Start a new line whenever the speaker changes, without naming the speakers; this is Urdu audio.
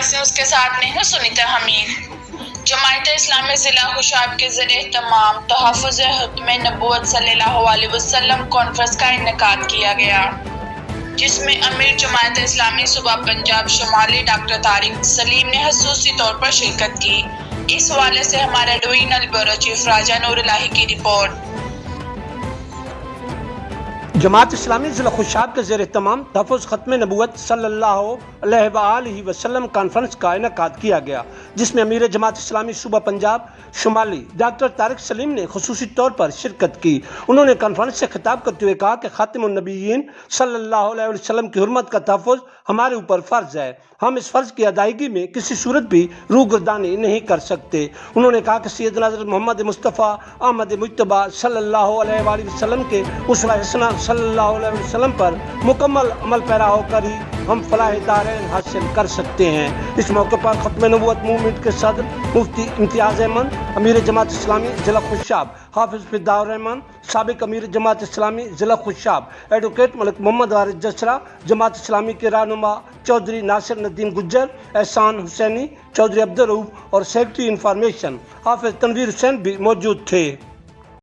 ناظرین اس کے ساتھ میں ہوں سنیتا حمید۔ جماعت اسلامی ضلع خوشاب کے زیر اہتمام تحفظ ختم نبوت صلی اللہ علیہ وسلم کانفرنس کا انعقاد کیا گیا، جس میں امیر جماعت اسلامی صوبہ پنجاب شمالی ڈاکٹر طارق سلیم نے خصوصی طور پر شرکت کی۔ اس حوالے سے ہمارے ڈویژنل بیورو چیف راجہ نور الہی کی رپورٹ۔
جماعت اسلامی ضلع خوشاب کے زیر اہتمام تحفظ ختم نبوت صلی اللہ علیہ وآلہ وسلم کانفرنس کا انعقاد کیا گیا، جس میں امیر جماعت اسلامی صوبہ پنجاب شمالی ڈاکٹر طارق سلیم نے خصوصی طور پر شرکت کی۔ انہوں نے کانفرنس سے خطاب کرتے ہوئے کہا کہ خاتم النبیین صلی اللہ علیہ وسلم کی حرمت کا تحفظ ہمارے اوپر فرض ہے۔ ہم اس فرض کی ادائیگی میں کسی صورت بھی روگردانی نہیں کر سکتے۔ انہوں نے کہا کہ سیدنا حضرت محمد مصطفیٰ احمد مجتبیٰ صلی اللہ علیہ وآلہ وسلم کے اسوہ حسنہ صلی اللہ علیہ وسلم پر مکمل عمل پیرا ہو کر ہی ہم فلاح دارین حاصل کر سکتے ہیں۔ اس موقع پر ختم نبوت موومنٹ کے صدر مفتی امتیاز احمد، امیر جماعت اسلامی ضلع خوشاب حافظ فداء الرحمان، سابق امیر جماعت اسلامی ضلع خوشاب ایڈوکیٹ ملک محمد وارث جسرا، جماعت اسلامی کے رہنما چودھری ناصر ندیم گجر، احسان حسینی، چودھری عبدالرؤوف اور سیکرٹری انفارمیشن حافظ تنویر حسین بھی موجود تھے۔